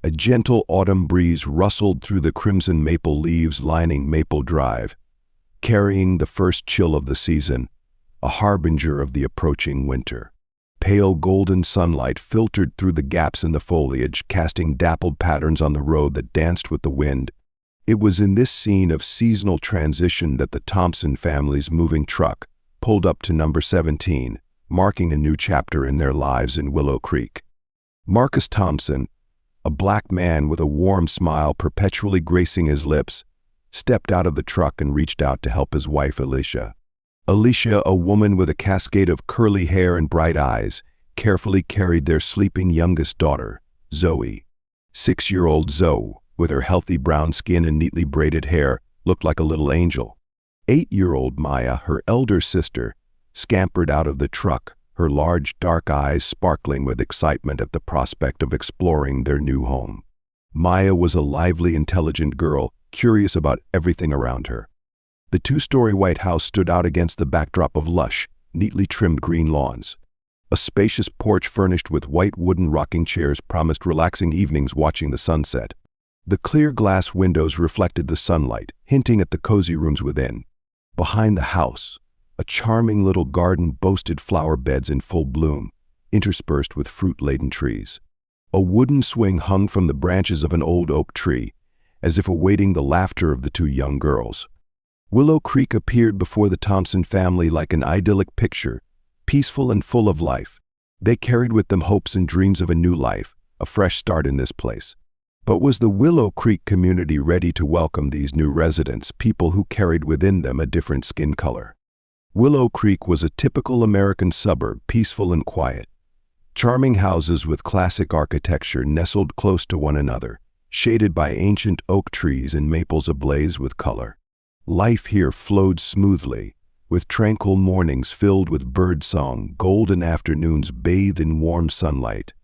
A gentle autumn breeze rustled through the crimson maple leaves lining Maple Drive, carrying the first chill of the season, a harbinger of the approaching winter. Pale golden sunlight filtered through the gaps in the foliage, casting dappled patterns on the road that danced with the wind. It was in this scene of seasonal transition that the Thompson family's moving truck pulled up to number 17, marking a new chapter in their lives in Willow Creek. Marcus Thompson, a black man with a warm smile perpetually gracing his lips, stepped out of the truck and reached out to help his wife, Alicia. Alicia, a woman with a cascade of curly hair and bright eyes, carefully carried their sleeping youngest daughter, Zoe. 6-year-old Zoe, with her healthy brown skin and neatly braided hair, looked like a little angel. 8-year-old Maya, her elder sister, scampered out of the truck, her large dark eyes sparkling with excitement at the prospect of exploring their new home. Maya was a lively, intelligent girl, curious about everything around her. The 2-story White House stood out against the backdrop of lush, neatly trimmed green lawns. A spacious porch furnished with white wooden rocking chairs promised relaxing evenings watching the sunset. The clear glass windows reflected the sunlight, hinting at the cozy rooms within. Behind the house, a charming little garden boasted flower beds in full bloom, interspersed with fruit-laden trees. A wooden swing hung from the branches of an old oak tree, as if awaiting the laughter of the 2 young girls. Willow Creek appeared before the Thompson family like an idyllic picture, peaceful and full of life. They carried with them hopes and dreams of a new life, a fresh start in this place. But was the Willow Creek community ready to welcome these new residents, people who carried within them a different skin color? Willow Creek was a typical American suburb, peaceful and quiet. Charming houses with classic architecture nestled close to one another, shaded by ancient oak trees and maples ablaze with color. Life here flowed smoothly, with tranquil mornings filled with birdsong, golden afternoons bathed in warm sunlight,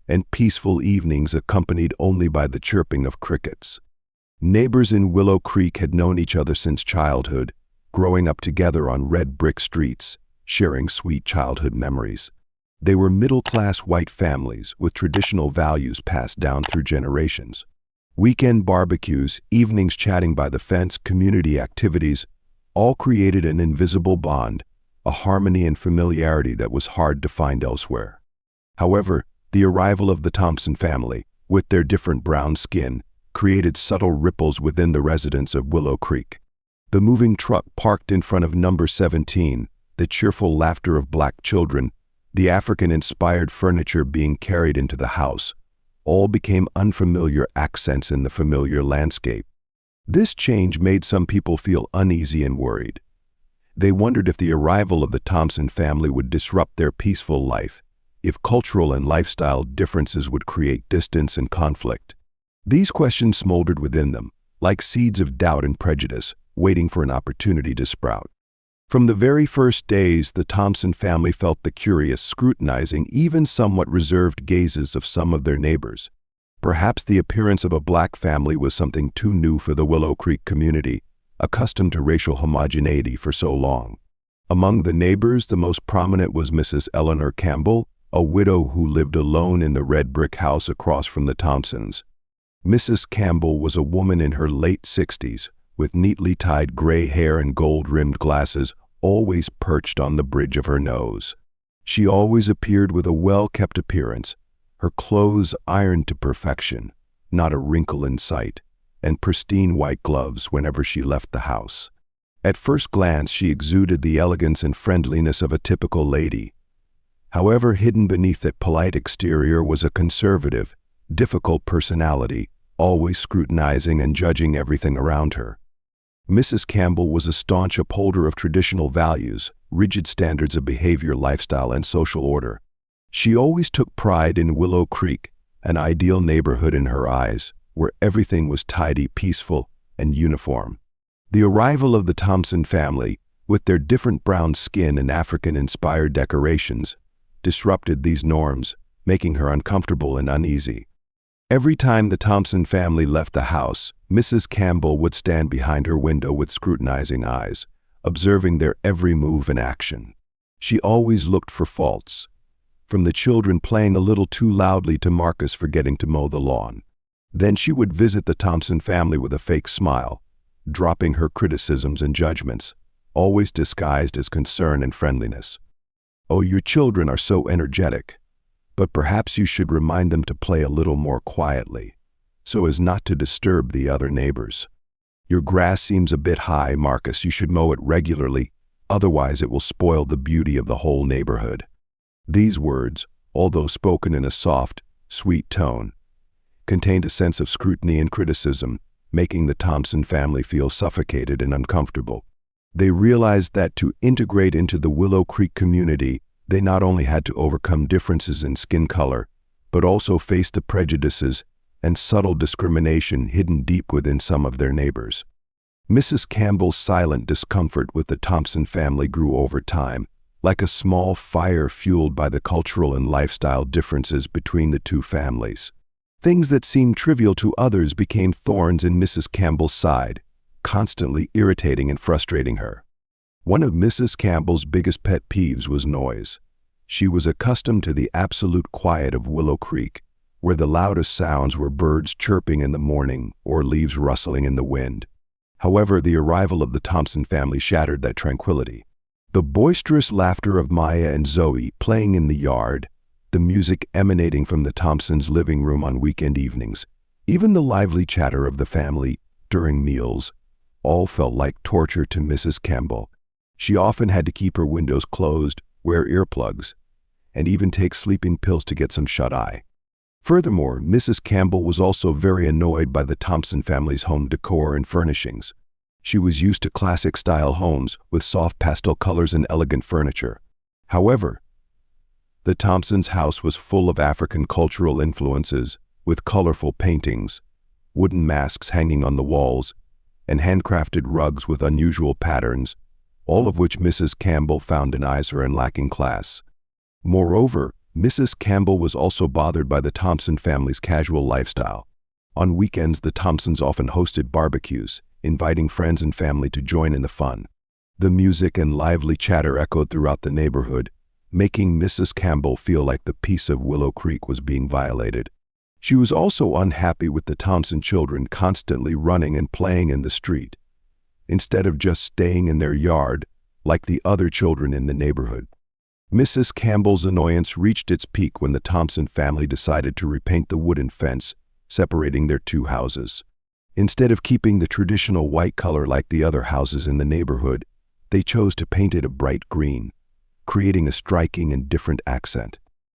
and peaceful evenings accompanied only by the chirping of crickets. Neighbors in Willow Creek had known each other since childhood, growing up together on red brick streets, sharing sweet childhood memories. They were middle-class white families with traditional values passed down through generations. Weekend barbecues, evenings chatting by the fence, community activities, all created an invisible bond, a harmony and familiarity that was hard to find elsewhere. However, the arrival of the Thompson family, with their different brown skin, created subtle ripples within the residents of Willow Creek. The moving truck parked in front of number 17, the cheerful laughter of black children, the African-inspired furniture being carried into the house, all became unfamiliar accents in the familiar landscape. This change made some people feel uneasy and worried. They wondered if the arrival of the Thompson family would disrupt their peaceful life, if cultural and lifestyle differences would create distance and conflict. These questions smoldered within them, like seeds of doubt and prejudice, waiting for an opportunity to sprout. From the very first days, the Thompson family felt the curious, scrutinizing, even somewhat reserved gazes of some of their neighbors. Perhaps the appearance of a black family was something too new for the Willow Creek community, accustomed to racial homogeneity for so long. Among the neighbors, the most prominent was Mrs. Eleanor Campbell, a widow who lived alone in the red brick house across from the Thompsons. Mrs. Campbell was a woman in her late 60s, with neatly tied gray hair and gold-rimmed glasses, always perched on the bridge of her nose. She always appeared with a well-kept appearance, her clothes ironed to perfection, not a wrinkle in sight, and pristine white gloves whenever she left the house. At first glance, she exuded the elegance and friendliness of a typical lady. However, hidden beneath that polite exterior was a conservative, difficult personality, always scrutinizing and judging everything around her. Mrs. Campbell was a staunch upholder of traditional values, rigid standards of behavior, lifestyle, and social order. She always took pride in Willow Creek, an ideal neighborhood in her eyes, where everything was tidy, peaceful, and uniform. The arrival of the Thompson family, with their different brown skin and African-inspired decorations, disrupted these norms, making her uncomfortable and uneasy. Every time the Thompson family left the house, Mrs. Campbell would stand behind her window with scrutinizing eyes, observing their every move and action. She always looked for faults, from the children playing a little too loudly to Marcus forgetting to mow the lawn. Then she would visit the Thompson family with a fake smile, dropping her criticisms and judgments, always disguised as concern and friendliness. "Oh, your children are so energetic, but perhaps you should remind them to play a little more quietly, so as not to disturb the other neighbors. Your grass seems a bit high, Marcus. You should mow it regularly, otherwise it will spoil the beauty of the whole neighborhood." These words, although spoken in a soft, sweet tone, contained a sense of scrutiny and criticism, making the Thompson family feel suffocated and uncomfortable. They realized that to integrate into the Willow Creek community, they not only had to overcome differences in skin color, but also face the prejudices and subtle discrimination hidden deep within some of their neighbors. Mrs. Campbell's silent discomfort with the Thompson family grew over time, like a small fire fueled by the cultural and lifestyle differences between the two families. Things that seemed trivial to others became thorns in Mrs. Campbell's side, constantly irritating and frustrating her. One of Mrs. Campbell's biggest pet peeves was noise. She was accustomed to the absolute quiet of Willow Creek, where the loudest sounds were birds chirping in the morning or leaves rustling in the wind. However, the arrival of the Thompson family shattered that tranquility. The boisterous laughter of Maya and Zoe playing in the yard, the music emanating from the Thompsons' living room on weekend evenings, even the lively chatter of the family during meals, all felt like torture to Mrs. Campbell. She often had to keep her windows closed, wear earplugs, and even take sleeping pills to get some shut-eye. Furthermore, Mrs. Campbell was also very annoyed by the Thompson family's home decor and furnishings. She was used to classic-style homes with soft pastel colors and elegant furniture. However, the Thompsons' house was full of African cultural influences, with colorful paintings, wooden masks hanging on the walls, and handcrafted rugs with unusual patterns, all of which Mrs. Campbell found ineyesore and lacking class. Moreover, Mrs. Campbell was also bothered by the Thompson family's casual lifestyle. On weekends, the Thompsons often hosted barbecues, inviting friends and family to join in the fun. The music and lively chatter echoed throughout the neighborhood, making Mrs. Campbell feel like the peace of Willow Creek was being violated. She was also unhappy with the Thompson children constantly running and playing in the street, instead of just staying in their yard like the other children in the neighborhood. Mrs. Campbell's annoyance reached its peak when the Thompson family decided to repaint the wooden fence separating their two houses. Instead of keeping the traditional white color like the other houses in the neighborhood, they chose to paint it a bright green, creating a striking and different accent.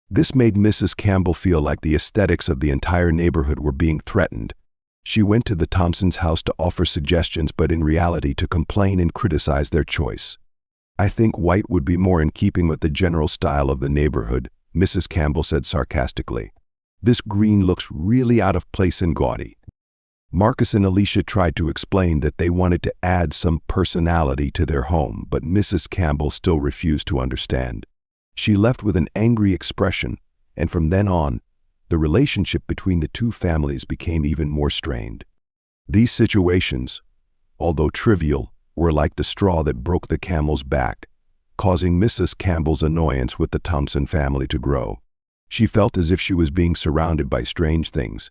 This made Mrs. Campbell feel like the aesthetics of the entire neighborhood were being threatened. She went to the Thompsons' house to offer suggestions, but in reality to complain and criticize their choice. "I think white would be more in keeping with the general style of the neighborhood," Mrs. Campbell said sarcastically. "This green looks really out of place and gaudy." Marcus and Alicia tried to explain that they wanted to add some personality to their home, but Mrs. Campbell still refused to understand. She left with an angry expression, and from then on, the relationship between the two families became even more strained. These situations, although trivial, were like the straw that broke the camel's back, causing Mrs. Campbell's annoyance with the Thompson family to grow. She felt as if she was being surrounded by strange things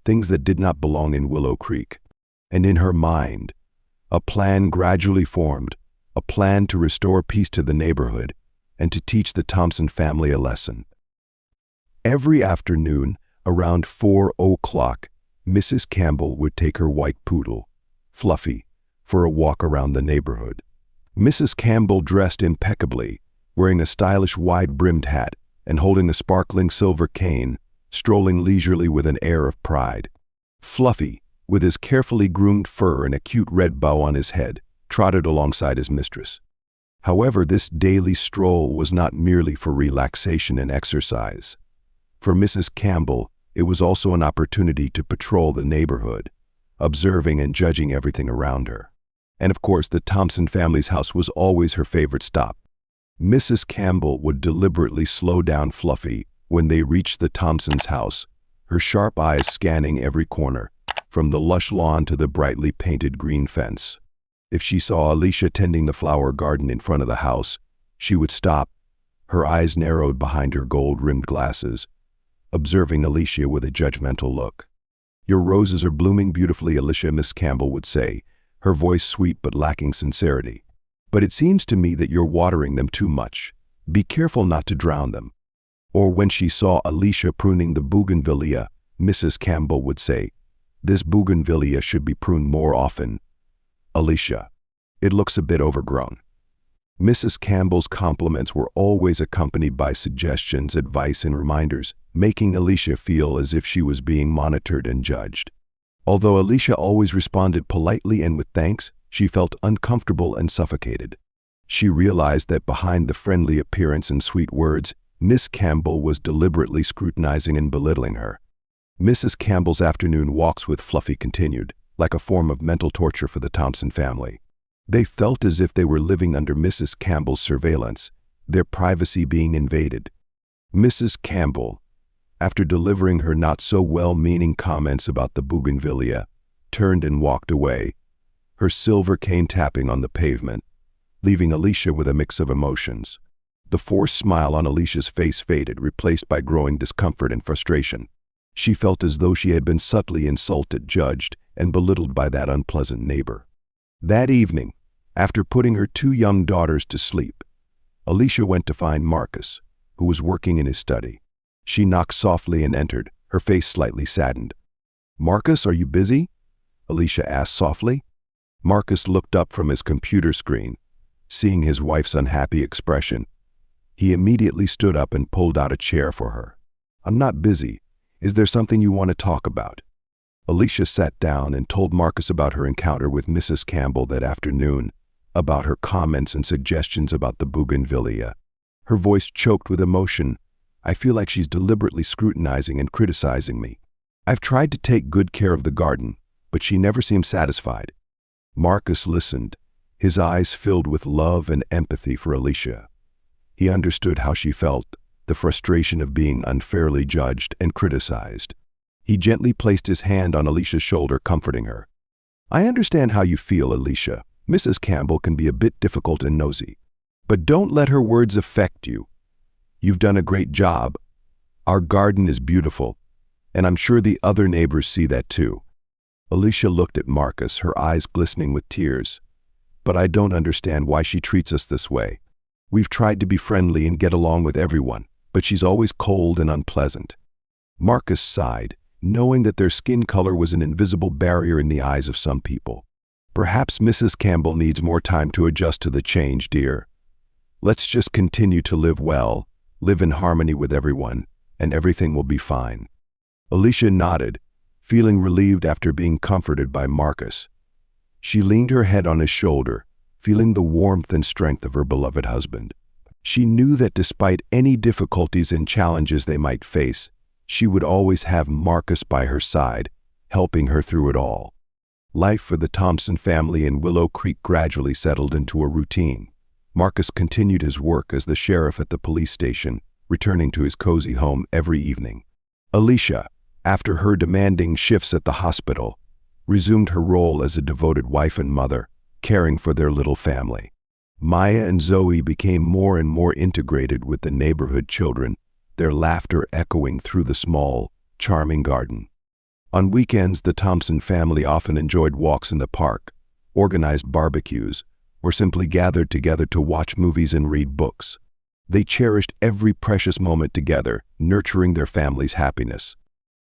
that did not belong in Willow Creek. And in her mind, a plan gradually formed, a plan to restore peace to the neighborhood and to teach the Thompson family a lesson. Every afternoon, around 4 o'clock, Mrs. Campbell would take her white poodle, Fluffy, for a walk around the neighborhood. Mrs. Campbell dressed impeccably, wearing a stylish wide-brimmed hat and holding a sparkling silver cane, strolling leisurely with an air of pride. Fluffy, with his carefully groomed fur and a cute red bow on his head, trotted alongside his mistress. However, this daily stroll was not merely for relaxation and exercise. For Mrs. Campbell, it was also an opportunity to patrol the neighborhood, observing and judging everything around her. And of course, the Thompson family's house was always her favorite stop. Mrs. Campbell would deliberately slow down Fluffy when they reached the Thompsons' house, her sharp eyes scanning every corner, from the lush lawn to the brightly painted green fence. If she saw Alicia tending the flower garden in front of the house, she would stop, her eyes narrowed behind her gold-rimmed glasses, observing Alicia with a judgmental look. "Your roses are blooming beautifully, Alicia," Miss Campbell would say, her voice sweet but lacking sincerity. "But it seems to me that you're watering them too much. Be careful not to drown them." Or when she saw Alicia pruning the bougainvillea, Mrs. Campbell would say, "This bougainvillea should be pruned more often, Alicia. It looks a bit overgrown." Mrs. Campbell's compliments were always accompanied by suggestions, advice, and reminders, making Alicia feel as if she was being monitored and judged. Although Alicia always responded politely and with thanks, she felt uncomfortable and suffocated. She realized that behind the friendly appearance and sweet words, Miss Campbell was deliberately scrutinizing and belittling her. Mrs. Campbell's afternoon walks with Fluffy continued, like a form of mental torture for the Thompson family. They felt as if they were living under Mrs. Campbell's surveillance, their privacy being invaded. Mrs. Campbell, after delivering her not-so-well-meaning comments about the bougainvillea, turned and walked away, her silver cane tapping on the pavement, leaving Alicia with a mix of emotions. The forced smile on Alicia's face faded, replaced by growing discomfort and frustration. She felt as though she had been subtly insulted, judged, and belittled by that unpleasant neighbor. That evening, after putting her 2 young daughters to sleep, Alicia went to find Marcus, who was working in his study. She knocked softly and entered, her face slightly saddened. "Marcus, are you busy?" Alicia asked softly. Marcus looked up from his computer screen. Seeing his wife's unhappy expression, he immediately stood up and pulled out a chair for her. "I'm not busy. Is there something you want to talk about?" Alicia sat down and told Marcus about her encounter with Mrs. Campbell that afternoon, about her comments and suggestions about the bougainvillea. Her voice choked with emotion. "I feel like she's deliberately scrutinizing and criticizing me. I've tried to take good care of the garden, but she never seemed satisfied." Marcus listened, his eyes filled with love and empathy for Alicia. He understood how she felt, the frustration of being unfairly judged and criticized. He gently placed his hand on Alicia's shoulder, comforting her. "I understand how you feel, Alicia. Mrs. Campbell can be a bit difficult and nosy. But don't let her words affect you. You've done a great job. Our garden is beautiful, and I'm sure the other neighbors see that too." Alicia looked at Marcus, her eyes glistening with tears. "But I don't understand why she treats us this way. We've tried to be friendly and get along with everyone, but she's always cold and unpleasant." Marcus sighed, knowing that their skin color was an invisible barrier in the eyes of some people. "Perhaps Mrs. Campbell needs more time to adjust to the change, dear. Let's just continue to live well, live in harmony with everyone, and everything will be fine." Alicia nodded, feeling relieved after being comforted by Marcus. She leaned her head on his shoulder, feeling the warmth and strength of her beloved husband. She knew that despite any difficulties and challenges they might face, she would always have Marcus by her side, helping her through it all. Life for the Thompson family in Willow Creek gradually settled into a routine. Marcus continued his work as the sheriff at the police station, returning to his cozy home every evening. Alicia, after her demanding shifts at the hospital, resumed her role as a devoted wife and mother, caring for their little family. Maya and Zoe became more and more integrated with the neighborhood children, their laughter echoing through the small, charming garden. On weekends, the Thompson family often enjoyed walks in the park, organized barbecues, or simply gathered together to watch movies and read books. They cherished every precious moment together, nurturing their family's happiness.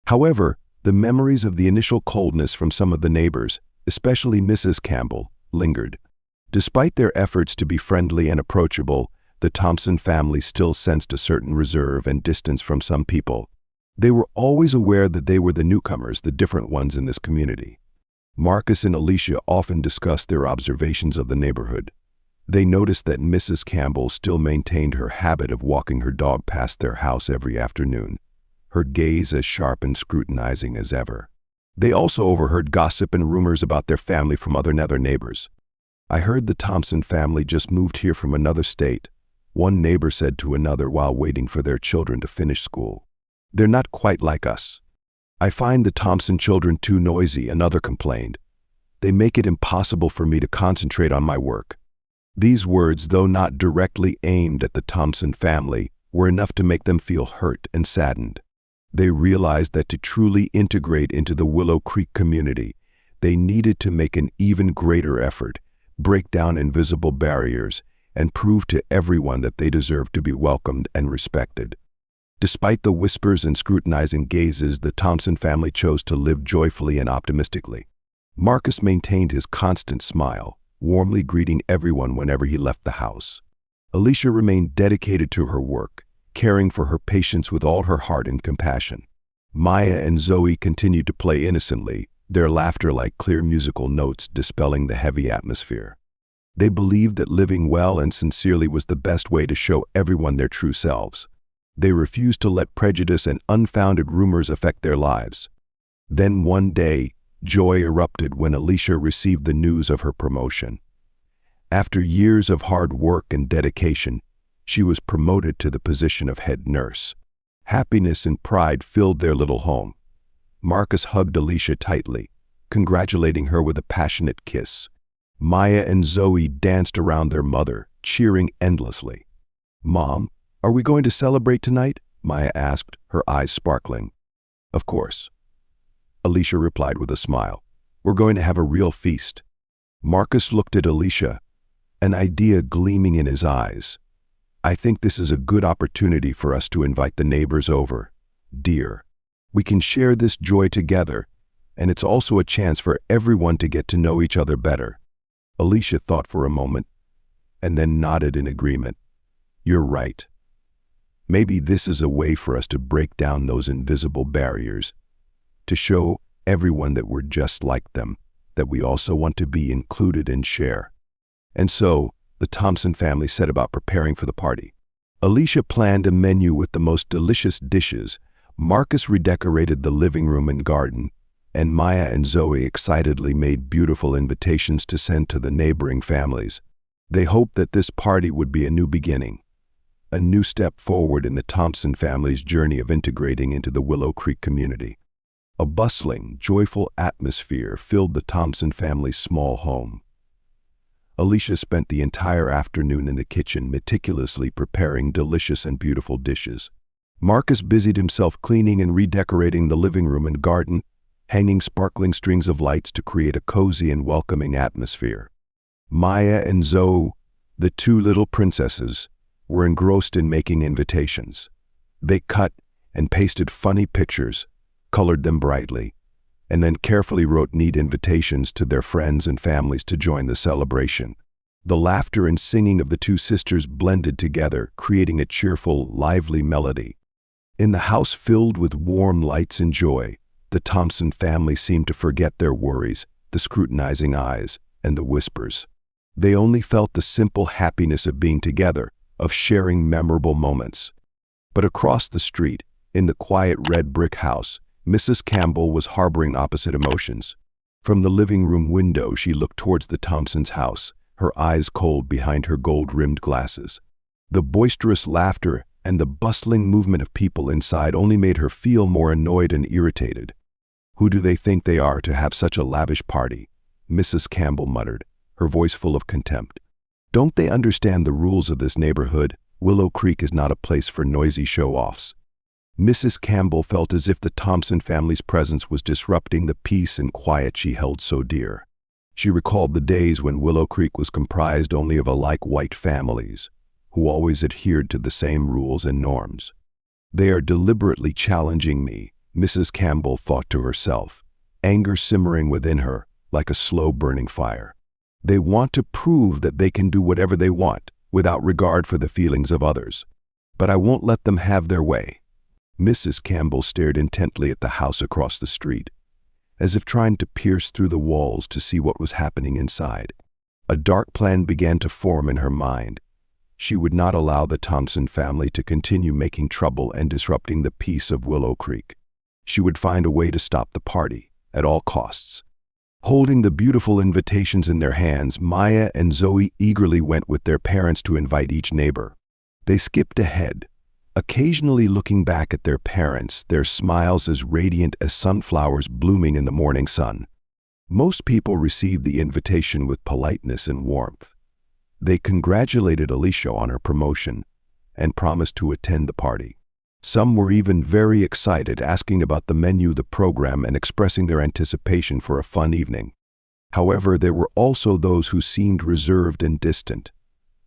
However, the memories of the initial coldness from some of the neighbors, especially Mrs. Campbell, lingered. Despite their efforts to be friendly and approachable, the Thompson family still sensed a certain reserve and distance from some people. They were always aware that they were the newcomers, the different ones in this community. Marcus and Alicia often discussed their observations of the neighborhood. They noticed that Mrs. Campbell still maintained her habit of walking her dog past their house every afternoon, her gaze as sharp and scrutinizing as ever. They also overheard gossip and rumors about their family from other neighbors. "I heard the Thompson family just moved here from another state," one neighbor said to another while waiting for their children to finish school. "They're not quite like us. I find the Thompson children too noisy," another complained. "They make it impossible for me to concentrate on my work." These words, though not directly aimed at the Thompson family, were enough to make them feel hurt and saddened. They realized that to truly integrate into the Willow Creek community, they needed to make an even greater effort, break down invisible barriers, and prove to everyone that they deserved to be welcomed and respected. Despite the whispers and scrutinizing gazes, the Thompson family chose to live joyfully and optimistically. Marcus maintained his constant smile, warmly greeting everyone whenever he left the house. Alicia remained dedicated to her work, caring for her patients with all her heart and compassion. Maya and Zoe continued to play innocently, their laughter like clear musical notes dispelling the heavy atmosphere. They believed that living well and sincerely was the best way to show everyone their true selves. They refused to let prejudice and unfounded rumors affect their lives. Then one day, joy erupted when Alicia received the news of her promotion. After years of hard work and dedication, she was promoted to the position of head nurse. Happiness and pride filled their little home. Marcus hugged Alicia tightly, congratulating her with a passionate kiss. Maya and Zoe danced around their mother, cheering endlessly. "Mom, are we going to celebrate tonight?" Maya asked, her eyes sparkling. "Of course," Alicia replied with a smile. "We're going to have a real feast." Marcus looked at Alicia, an idea gleaming in his eyes. "I think this is a good opportunity for us to invite the neighbors over, dear. We can share this joy together, and it's also a chance for everyone to get to know each other better." Alicia thought for a moment, and then nodded in agreement. "You're right. Maybe this is a way for us to break down those invisible barriers, to show everyone that we're just like them, that we also want to be included and share." And so, the Thompson family set about preparing for the party. Alicia planned a menu with the most delicious dishes, Marcus redecorated the living room and garden, and Maya and Zoe excitedly made beautiful invitations to send to the neighboring families. They hoped that this party would be a new beginning, a new step forward in the Thompson family's journey of integrating into the Willow Creek community. A bustling, joyful atmosphere filled the Thompson family's small home. Alicia spent the entire afternoon in the kitchen meticulously preparing delicious and beautiful dishes. Marcus busied himself cleaning and redecorating the living room and garden, hanging sparkling strings of lights to create a cozy and welcoming atmosphere. Maya and Zoe, the two little princesses, were engrossed in making invitations. They cut and pasted funny pictures, colored them brightly, and then carefully wrote neat invitations to their friends and families to join the celebration. The laughter and singing of the two sisters blended together, creating a cheerful, lively melody. In the house filled with warm lights and joy, the Thompson family seemed to forget their worries, the scrutinizing eyes, and the whispers. They only felt the simple happiness of being together, of sharing memorable moments. But across the street, in the quiet red brick house, Mrs. Campbell was harboring opposite emotions. From the living room window, she looked towards the Thompsons' house, her eyes cold behind her gold-rimmed glasses. The boisterous laughter and the bustling movement of people inside only made her feel more annoyed and irritated. "Who do they think they are to have such a lavish party?" Mrs. Campbell muttered, her voice full of contempt. "Don't they understand the rules of this neighborhood? Willow Creek is not a place for noisy show-offs." Mrs. Campbell felt as if the Thompson family's presence was disrupting the peace and quiet she held so dear. She recalled the days when Willow Creek was comprised only of alike white families, who always adhered to the same rules and norms. "They are deliberately challenging me," Mrs. Campbell thought to herself, anger simmering within her like a slow-burning fire. "They want to prove that they can do whatever they want, without regard for the feelings of others. But I won't let them have their way." Mrs. Campbell stared intently at the house across the street, as if trying to pierce through the walls to see what was happening inside. A dark plan began to form in her mind. She would not allow the Thompson family to continue making trouble and disrupting the peace of Willow Creek. She would find a way to stop the party, at all costs. Holding the beautiful invitations in their hands, Maya and Zoe eagerly went with their parents to invite each neighbor. They skipped ahead, occasionally looking back at their parents, their smiles as radiant as sunflowers blooming in the morning sun. Most people received the invitation with politeness and warmth. They congratulated Alicia on her promotion and promised to attend the party. Some were even very excited, asking about the menu, the program, and expressing their anticipation for a fun evening. However, there were also those who seemed reserved and distant.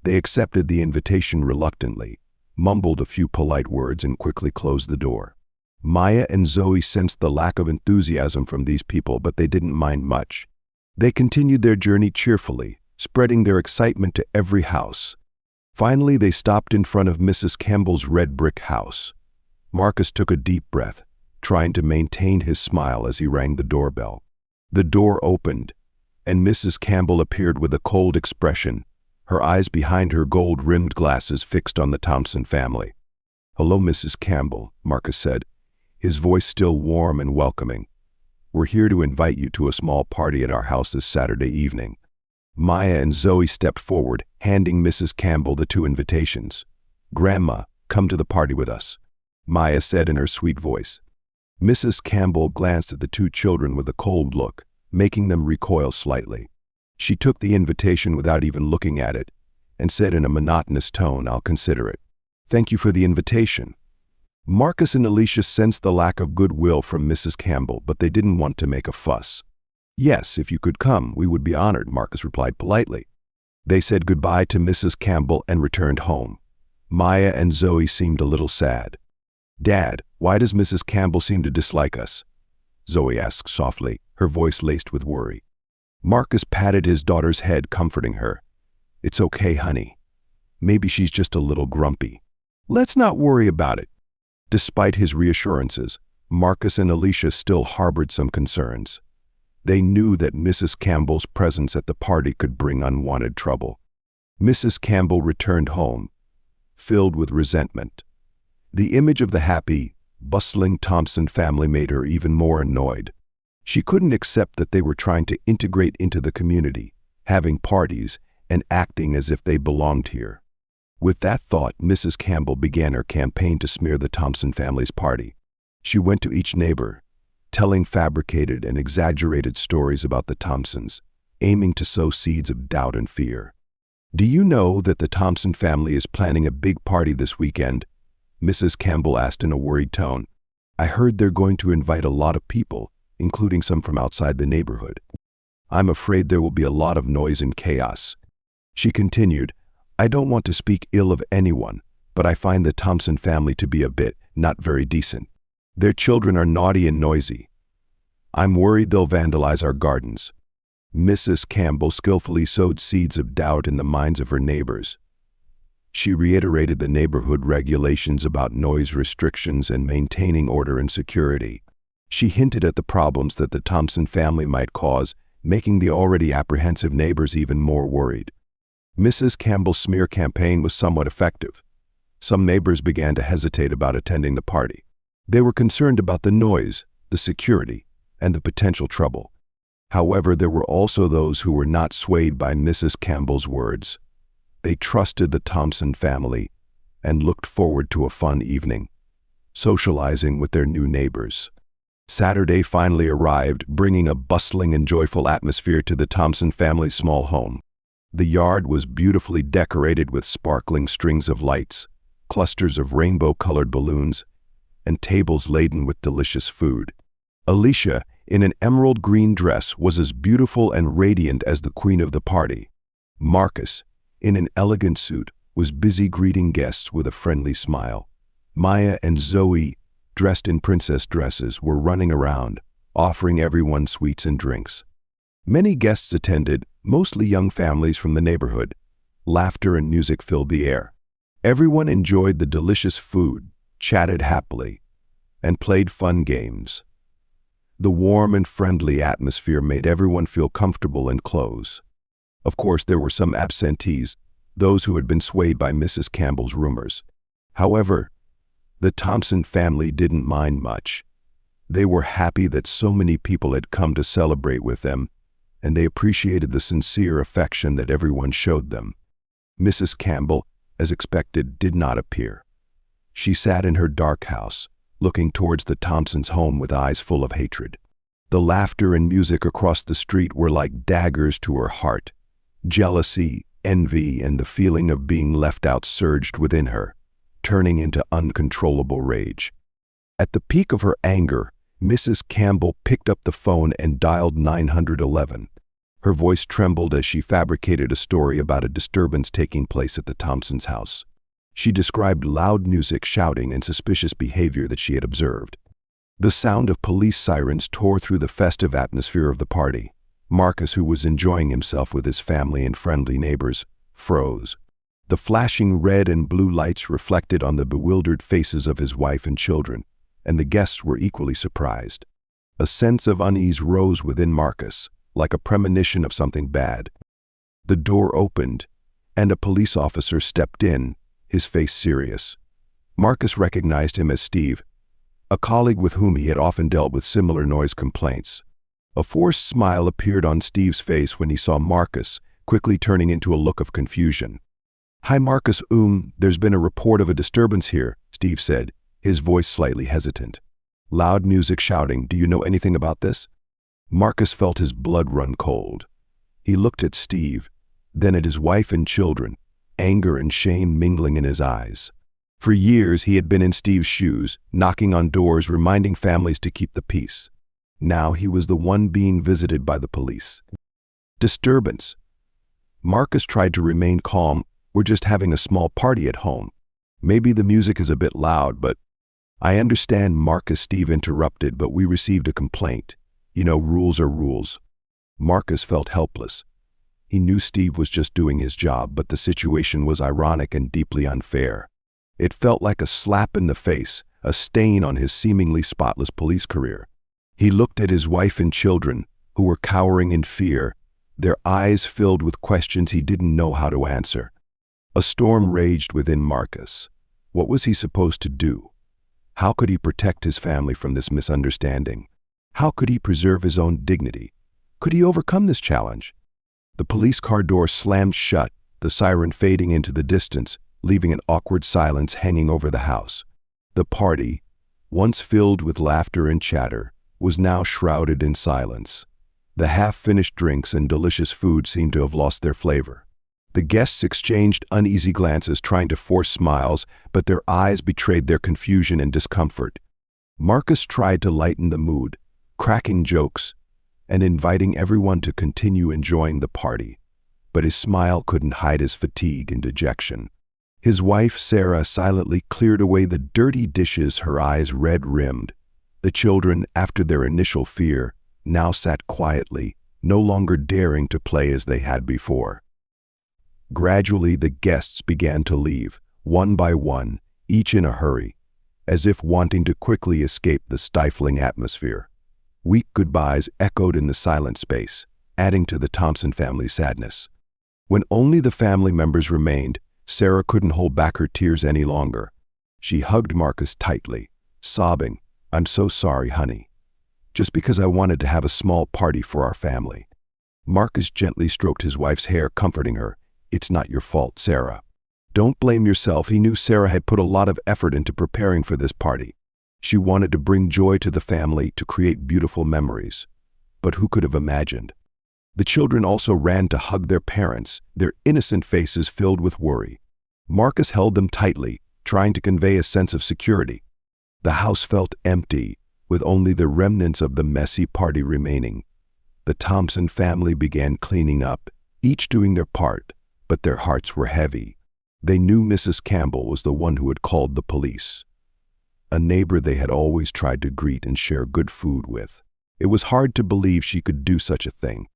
They accepted the invitation reluctantly, mumbled a few polite words, and quickly closed the door. Maya and Zoe sensed the lack of enthusiasm from these people, but they didn't mind much. They continued their journey cheerfully, spreading their excitement to every house. Finally, they stopped in front of Mrs. Campbell's red brick house. Marcus took a deep breath, trying to maintain his smile as he rang the doorbell. The door opened, and Mrs. Campbell appeared with a cold expression, her eyes behind her gold-rimmed glasses fixed on the Thompson family. "Hello, Mrs. Campbell," Marcus said, his voice still warm and welcoming. "We're here to invite you to a small party at our house this Saturday evening." Maya and Zoe stepped forward, handing Mrs. Campbell the two invitations. "Grandma, come to the party with us," Maya said in her sweet voice. Mrs. Campbell glanced at the two children with a cold look, making them recoil slightly. She took the invitation without even looking at it, and said in a monotonous tone, "I'll consider it. Thank you for the invitation." Marcus and Alicia sensed the lack of goodwill from Mrs. Campbell, but they didn't want to make a fuss. "Yes, if you could come, we would be honored," Marcus replied politely. They said goodbye to Mrs. Campbell and returned home. Maya and Zoe seemed a little sad. "Dad, why does Mrs. Campbell seem to dislike us?" Zoe asked softly, her voice laced with worry. Marcus patted his daughter's head, comforting her. "It's okay, honey. Maybe she's just a little grumpy. Let's not worry about it." Despite his reassurances, Marcus and Alicia still harbored some concerns. They knew that Mrs. Campbell's presence at the party could bring unwanted trouble. Mrs. Campbell returned home, filled with resentment. The image of the happy, bustling Thompson family made her even more annoyed. She couldn't accept that they were trying to integrate into the community, having parties, and acting as if they belonged here. With that thought, Mrs. Campbell began her campaign to smear the Thompson family's party. She went to each neighbor, telling fabricated and exaggerated stories about the Thompsons, aiming to sow seeds of doubt and fear. "Do you know that the Thompson family is planning a big party this weekend?" Mrs. Campbell asked in a worried tone. "I heard they're going to invite a lot of people, including some from outside the neighborhood. I'm afraid there will be a lot of noise and chaos." She continued, "I don't want to speak ill of anyone, but I find the Thompson family to be a bit not very decent. Their children are naughty and noisy. I'm worried they'll vandalize our gardens." Mrs. Campbell skillfully sowed seeds of doubt in the minds of her neighbors. She reiterated the neighborhood regulations about noise restrictions and maintaining order and security. She hinted at the problems that the Thompson family might cause, making the already apprehensive neighbors even more worried. Mrs. Campbell's smear campaign was somewhat effective. Some neighbors began to hesitate about attending the party. They were concerned about the noise, the security, and the potential trouble. However, there were also those who were not swayed by Mrs. Campbell's words. They trusted the Thompson family and looked forward to a fun evening, socializing with their new neighbors. Saturday finally arrived, bringing a bustling and joyful atmosphere to the Thompson family's small home. The yard was beautifully decorated with sparkling strings of lights, clusters of rainbow-colored balloons, and tables laden with delicious food. Alicia, in an emerald green dress, was as beautiful and radiant as the queen of the party. Marcus, in an elegant suit, was busy greeting guests with a friendly smile. Maya and Zoe, dressed in princess dresses, were running around, offering everyone sweets and drinks. Many guests attended, mostly young families from the neighborhood. Laughter and music filled the air. Everyone enjoyed the delicious food, chatted happily, and played fun games. The warm and friendly atmosphere made everyone feel comfortable and close. Of course, there were some absentees, those who had been swayed by Mrs. Campbell's rumors. However, the Thompson family didn't mind much. They were happy that so many people had come to celebrate with them, and they appreciated the sincere affection that everyone showed them. Mrs. Campbell, as expected, did not appear. She sat in her dark house, looking towards the Thompsons' home with eyes full of hatred. The laughter and music across the street were like daggers to her heart. Jealousy, envy, and the feeling of being left out surged within her, turning into uncontrollable rage. At the peak of her anger, Mrs. Campbell picked up the phone and dialed 911. Her voice trembled as she fabricated a story about a disturbance taking place at the Thompsons' house. She described loud music, shouting, and suspicious behavior that she had observed. The sound of police sirens tore through the festive atmosphere of the party. Marcus, who was enjoying himself with his family and friendly neighbors, froze. The flashing red and blue lights reflected on the bewildered faces of his wife and children, and the guests were equally surprised. A sense of unease rose within Marcus, like a premonition of something bad. The door opened, and a police officer stepped in, his face serious. Marcus recognized him as Steve, a colleague with whom he had often dealt with similar noise complaints. A forced smile appeared on Steve's face when he saw Marcus, quickly turning into a look of confusion. "Hi Marcus, there's been a report of a disturbance here," Steve said, his voice slightly hesitant. "Loud music, shouting. Do you know anything about this?" Marcus felt his blood run cold. He looked at Steve, then at his wife and children, anger and shame mingling in his eyes. For years he had been in Steve's shoes, knocking on doors, reminding families to keep the peace. Now he was the one being visited by the police. Disturbance. Marcus tried to remain calm. "We're just having a small party at home. Maybe the music is a bit loud, but—" "I understand, Marcus," Steve interrupted, "but we received a complaint. You know, rules are rules." Marcus felt helpless. He knew Steve was just doing his job, but the situation was ironic and deeply unfair. It felt like a slap in the face, a stain on his seemingly spotless police career. He looked at his wife and children, who were cowering in fear, their eyes filled with questions he didn't know how to answer. A storm raged within Marcus. What was he supposed to do? How could he protect his family from this misunderstanding? How could he preserve his own dignity? Could he overcome this challenge? The police car door slammed shut, the siren fading into the distance, leaving an awkward silence hanging over the house. The party, once filled with laughter and chatter, was now shrouded in silence. The half-finished drinks and delicious food seemed to have lost their flavor. The guests exchanged uneasy glances, trying to force smiles, but their eyes betrayed their confusion and discomfort. Marcus tried to lighten the mood, cracking jokes and inviting everyone to continue enjoying the party, but his smile couldn't hide his fatigue and dejection. His wife, Sarah, silently cleared away the dirty dishes, her eyes red-rimmed. The children, after their initial fear, now sat quietly, no longer daring to play as they had before. Gradually, the guests began to leave, one by one, each in a hurry, as if wanting to quickly escape the stifling atmosphere. Weak goodbyes echoed in the silent space, adding to the Thompson family's sadness. When only the family members remained, Sarah couldn't hold back her tears any longer. She hugged Marcus tightly, sobbing, "I'm so sorry, honey. Just because I wanted to have a small party for our family." Marcus gently stroked his wife's hair, comforting her. "It's not your fault, Sarah. Don't blame yourself." He knew Sarah had put a lot of effort into preparing for this party. She wanted to bring joy to the family, to create beautiful memories. But who could have imagined? The children also ran to hug their parents, their innocent faces filled with worry. Marcus held them tightly, trying to convey a sense of security. The house felt empty, with only the remnants of the messy party remaining. The Thompson family began cleaning up, each doing their part, but their hearts were heavy. They knew Mrs. Campbell was the one who had called the police, a neighbor they had always tried to greet and share good food with. It was hard to believe she could do such a thing.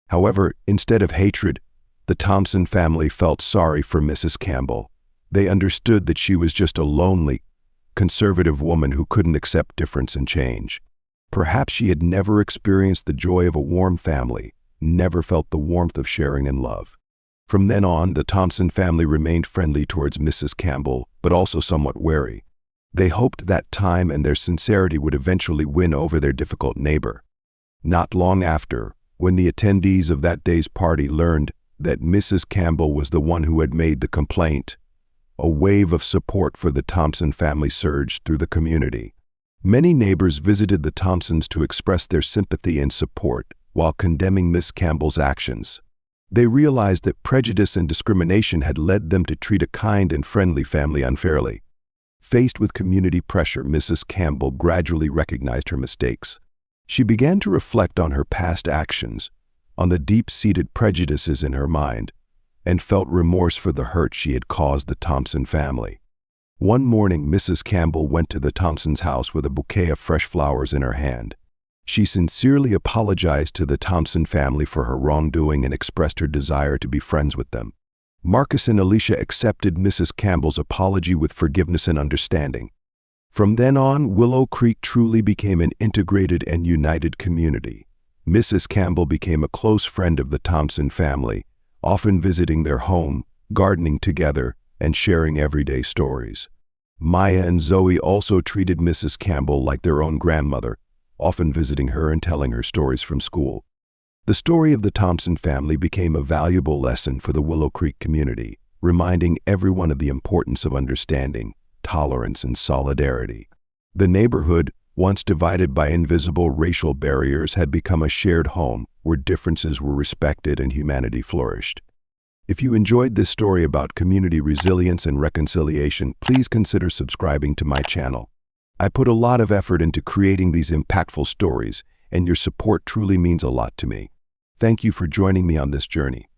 However, instead of hatred, the Thompson family felt sorry for Mrs. Campbell. They understood that she was just a lonely, conservative woman who couldn't accept difference and change. Perhaps she had never experienced the joy of a warm family, never felt the warmth of sharing and love. From then on, the Thompson family remained friendly towards Mrs. Campbell, but also somewhat wary. They hoped that time and their sincerity would eventually win over their difficult neighbor. Not long after, when the attendees of that day's party learned that Mrs. Campbell was the one who had made the complaint, a wave of support for the Thompson family surged through the community. Many neighbors visited the Thompsons to express their sympathy and support while condemning Miss Campbell's actions. They realized that prejudice and discrimination had led them to treat a kind and friendly family unfairly. Faced with community pressure, Mrs. Campbell gradually recognized her mistakes. She began to reflect on her past actions, on the deep-seated prejudices in her mind, and felt remorse for the hurt she had caused the Thompson family. One morning, Mrs. Campbell went to the Thompsons' house with a bouquet of fresh flowers in her hand. She sincerely apologized to the Thompson family for her wrongdoing and expressed her desire to be friends with them. Marcus and Alicia accepted Mrs. Campbell's apology with forgiveness and understanding. From then on, Willow Creek truly became an integrated and united community. Mrs. Campbell became a close friend of the Thompson family, often visiting their home, gardening together, and sharing everyday stories. Maya and Zoe also treated Mrs. Campbell like their own grandmother, often visiting her and telling her stories from school. The story of the Thompson family became a valuable lesson for the Willow Creek community, reminding everyone of the importance of understanding, tolerance, and solidarity. The neighborhood, once divided by invisible racial barriers, had become a shared home where differences were respected and humanity flourished. If you enjoyed this story about community resilience and reconciliation, please consider subscribing to my channel. I put a lot of effort into creating these impactful stories, and your support truly means a lot to me. Thank you for joining me on this journey.